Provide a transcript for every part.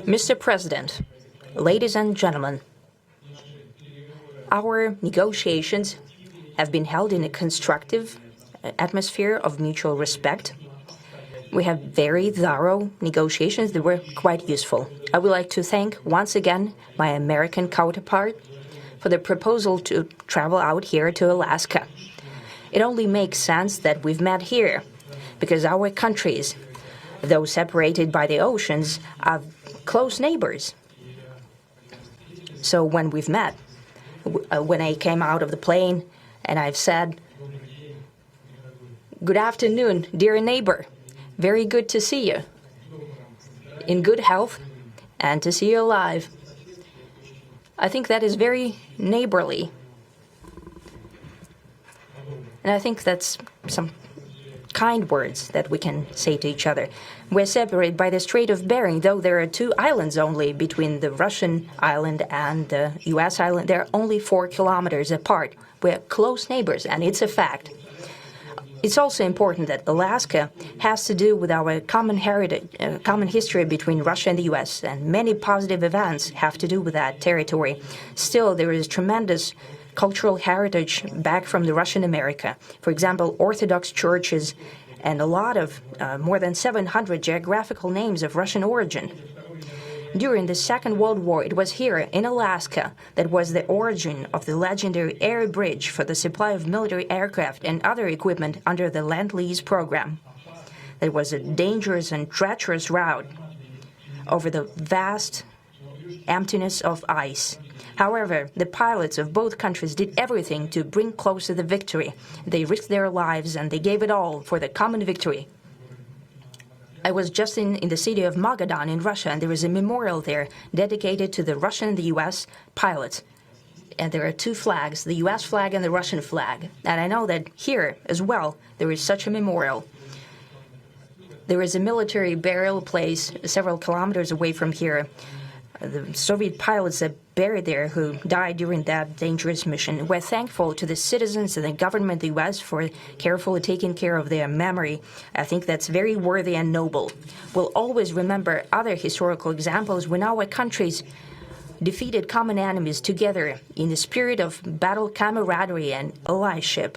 Mr. President, ladies and gentlemen, our negotiations have been held in a constructive atmosphere of mutual respect. We have very thorough negotiations that were quite useful. I would like to thank once again my American counterpart for the proposal to travel out here to Alaska. It only makes sense that we've met here because our countries, though separated by the oceans, are close neighbors. So when we've met, when I came out of the plane and I've said, "Good afternoon, dear neighbor. Very good to see you. In good health and to see you alive." I think that is very neighborly. And I think that's some kind words that we can say to each other. We're separated by the Strait of Bering, though there are 2 islands only between the Russian island and the U.S. island. They're only 4 kilometers apart. We're close neighbors, and it's a fact. It's also important that Alaska has to do with our common heritage, common history between Russia and the U.S., and many positive events have to do with that territory. Still, there is tremendous cultural heritage back from the Russian America. For example, Orthodox churches and a lot of more than 700 geographical names of Russian origin. During the Second World War, it was here in Alaska that was the origin of the legendary air bridge for the supply of military aircraft and other equipment under the Lend-Lease program. That was a dangerous and treacherous route over the vast emptiness of ice. However, the pilots of both countries did everything to bring closer the victory. They risked their lives and they gave it all for the common victory. I was just in the city of Magadan in Russia, and there is a memorial there dedicated to the Russian and the U.S. pilots. And there are 2 flags, the U.S. flag and the Russian flag. And I know that here as well there is such a memorial. There is a military burial place several kilometers away from here. The Soviet pilots that buried there who died during that dangerous mission. We're thankful to the citizens and the government of the U.S. for carefully taking care of their memory. I think that's very worthy and noble. We'll always remember other historical examples when our countries defeated common enemies together in the spirit of battle camaraderie and allyship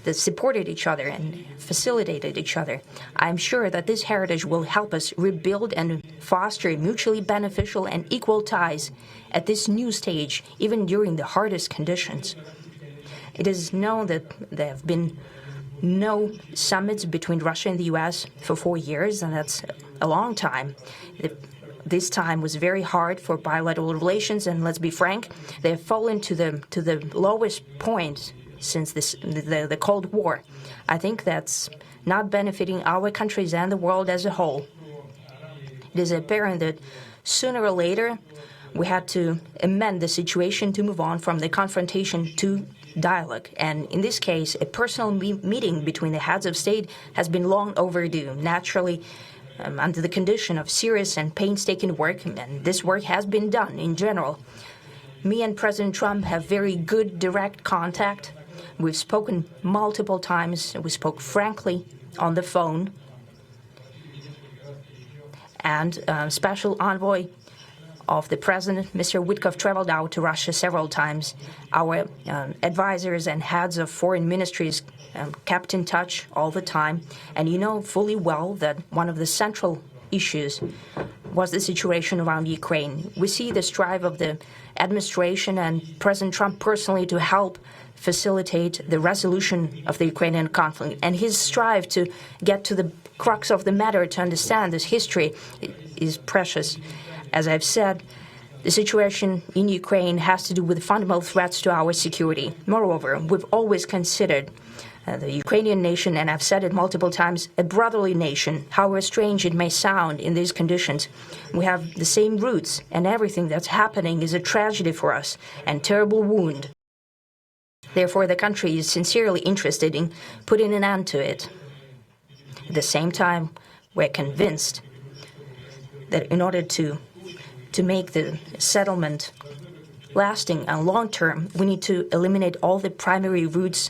that supported each other and facilitated each other. I'm sure that this heritage will help us rebuild and foster mutually beneficial and equal ties at this new stage, even during the hardest conditions. It is known that there have been no summits between Russia and the U.S. for 4 years, and that's a long time. This time was very hard for bilateral relations, and let's be frank, they have fallen to the lowest point since the Cold War. I think that's not benefiting our countries and the world as a whole. It is apparent that sooner or later we had to amend the situation to move on from the confrontation to dialogue. And in this case, a personal meeting between the heads of state has been long overdue, naturally under the condition of serious and painstaking work, and this work has been done in general. Me and President Trump have very good direct contact. We've spoken multiple times. We spoke frankly on the phone. And Special Envoy of the President, Mr. Witkoff, traveled out to Russia several times. Our advisors and heads of foreign ministries kept in touch all the time. And you know fully well that one of the central issues was the situation around Ukraine. We see the strive of the administration and President Trump personally to help facilitate the resolution of the Ukrainian conflict. And his strive to get to the crux of the matter, to understand this history, is precious. As I've said, the situation in Ukraine has to do with fundamental threats to our security. Moreover, we've always considered the Ukrainian nation, and I've said it multiple times, a brotherly nation, however strange it may sound in these conditions. We have the same roots, and everything that's happening is a tragedy for us and terrible wound. Therefore, the country is sincerely interested in putting an end to it. At the same time, we're convinced that in order to make the settlement lasting and long-term, we need to eliminate all the primary roots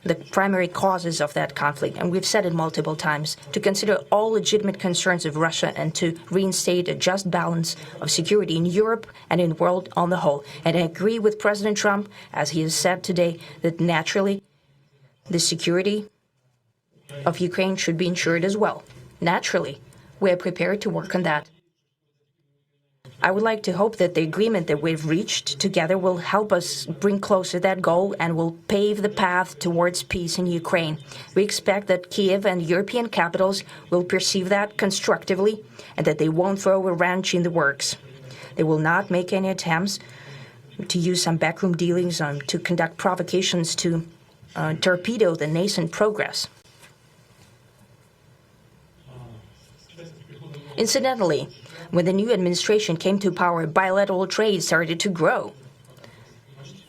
the primary causes of that conflict, and we've said it multiple times, to consider all legitimate concerns of Russia and to reinstate a just balance of security in Europe and in the world on the whole. And I agree with President Trump, as he has said today, that naturally the security of Ukraine should be ensured as well. Naturally, we are prepared to work on that. I would like to hope that the agreement that we've reached together will help us bring closer that goal and will pave the path towards peace in Ukraine. We expect that Kiev and European capitals will perceive that constructively and that they won't throw a wrench in the works. They will not make any attempts to use some backroom dealings to conduct provocations to torpedo the nascent progress. Incidentally, when the new administration came to power, bilateral trade started to grow.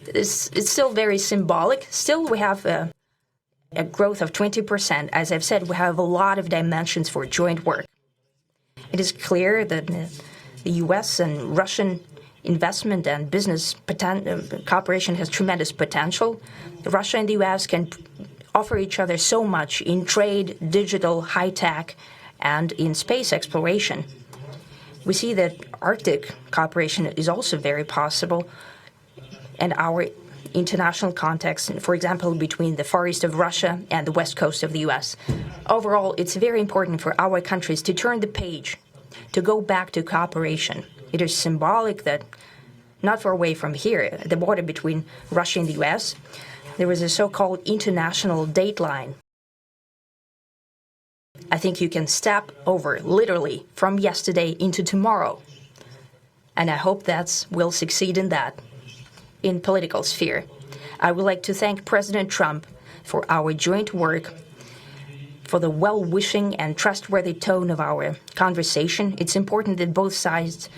It's still very symbolic. Still, we have a growth of 20%. As I've said, we have a lot of dimensions for joint work. It is clear that the U.S. and Russian investment and business cooperation has tremendous potential. Russia and the U.S. can offer each other so much in trade, digital, high-tech, and in space exploration. We see that Arctic cooperation is also very possible, and our international context, for example, between the Far East of Russia and the West Coast of the U.S. Overall, it's very important for our countries to turn the page, to go back to cooperation. It is symbolic that not far away from here, at the border between Russia and the U.S., there was a so-called international date line. I think you can step over, literally, from yesterday into tomorrow. And I hope we'll succeed in that, in political sphere. I would like to thank President Trump for our joint work, for the well-wishing and trustworthy tone of our conversation. It's important that both sides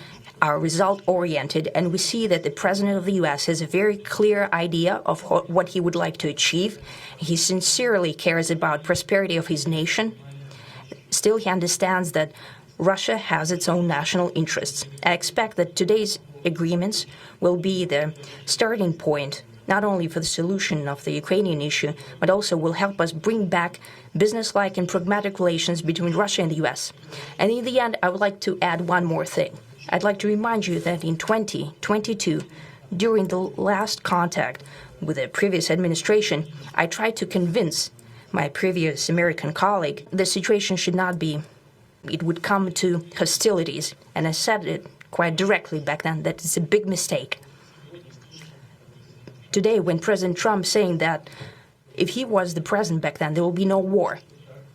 are result-oriented, and we see that the President of the U.S. has a very clear idea of what he would like to achieve. He sincerely cares about prosperity of his nation. Still, he understands that Russia has its own national interests. I expect that today's agreements will be the starting point, not only for the solution of the Ukrainian issue, but also will help us bring back business-like and pragmatic relations between Russia and the U.S. And in the end, I would like to add one more thing. I'd like to remind you that in 2022, during the last contact with the previous administration, I tried to convince my previous American colleague, the situation should not be, it would come to hostilities. And I said it quite directly back then that it's a big mistake. Today, when President Trump saying that if he was the president back then, there will be no war.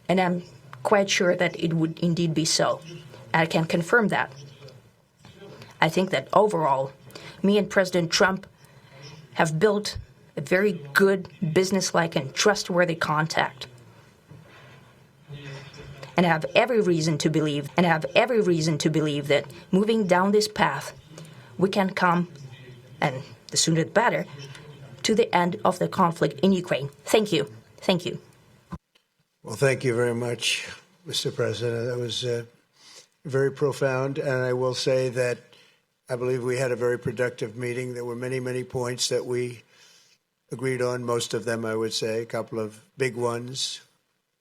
And I'm quite sure that it would indeed be so. I can confirm that. I think that overall, me and President Trump have built a very good, business-like and trustworthy contact. And I have every reason to believe, that moving down this path, we can come, and the sooner the better, to the end of the conflict in Ukraine. Thank you. Thank you. Well, thank you very much, Mr. President. That was very profound, and I will say that I believe we had a very productive meeting. There were many, many points that we agreed on, most of them, I would say, a couple of big ones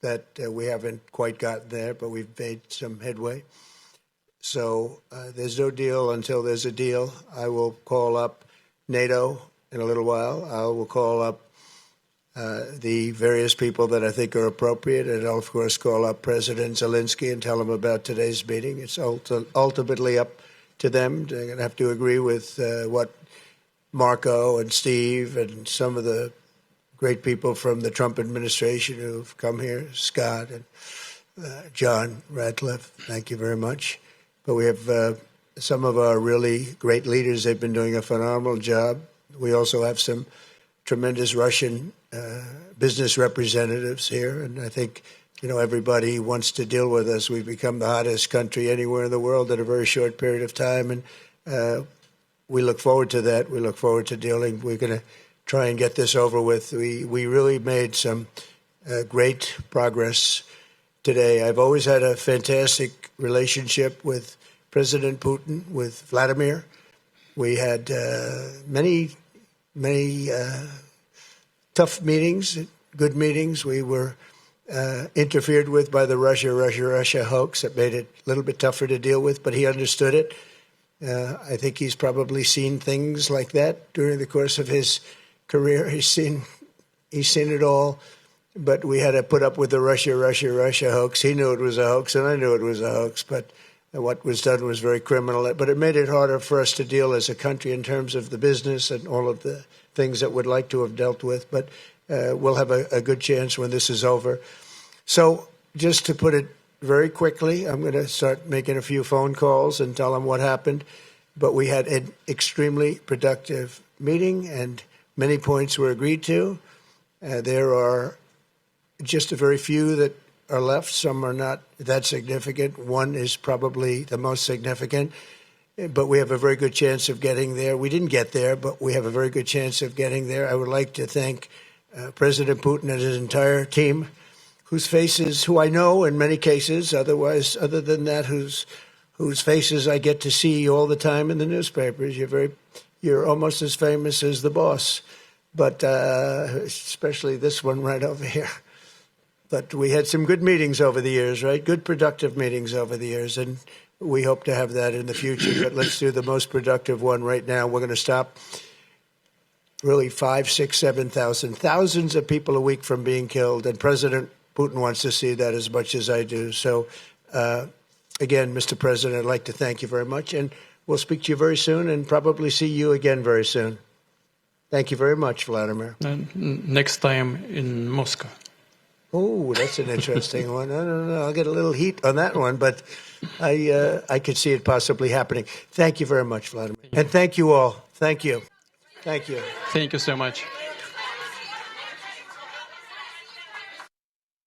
that we haven't quite gotten there, but we've made some headway. So there's no deal until there's a deal. I will call up NATO in a little while. I will call up the various people that I think are appropriate, and I'll, of course, call up President Zelensky and tell him about today's meeting. It's ultimately up to them. They're going to have to agree with what Marco and Steve and some of the great people from the Trump administration who've come here, Scott and John Radcliffe, thank you very much. But we have some of our really great leaders. They've been doing a phenomenal job. We also have some tremendous Russian business representatives here, and I think, everybody wants to deal with us. We've become the hottest country anywhere in the world in a very short period of time, and we look forward to that. We look forward to dealing. We're going to try and get this over with. We really made some great progress today. I've always had a fantastic relationship with President Putin, with Vladimir. We had many tough meetings, good meetings. We were interfered with by the Russia hoax. It made it a little bit tougher to deal with, but he understood it. I think he's probably seen things like that during the course of his career. He's seen it all, but we had to put up with the Russia hoax. He knew it was a hoax, and I knew it was a hoax, but what was done was very criminal. But it made it harder for us to deal as a country in terms of the business and all of the things that we'd like to have dealt with. But we'll have a good chance when this is over. So just to put it very quickly, I'm going to start making a few phone calls and tell them what happened. But we had an extremely productive meeting, and many points were agreed to. There are just a very few that are left. Some are not that significant. One is probably the most significant, but we have a very good chance of getting there. We didn't get there, but we have a very good chance of getting there. I would like to thank President Putin and his entire team, whose faces, who I know in many cases, other than that, whose faces I get to see all the time in the newspapers. You're almost as famous as the boss, but especially this one right over here. But we had some good meetings over the years, right? Good, productive meetings over the years, and we hope to have that in the future. But let's do the most productive one right now. We're going to stop really 5, 6, 7,000, thousands of people a week from being killed, and President Putin wants to see that as much as I do. So, again, Mr. President, I'd like to thank you very much, and we'll speak to you very soon and probably see you again very soon. Thank you very much, Vladimir. Next time in Moscow. Oh, that's an interesting one. I don't know. I'll get a little heat on that one, but I could see it possibly happening. Thank you very much, Vladimir. And thank you all. Thank you. Thank you. Thank you so much.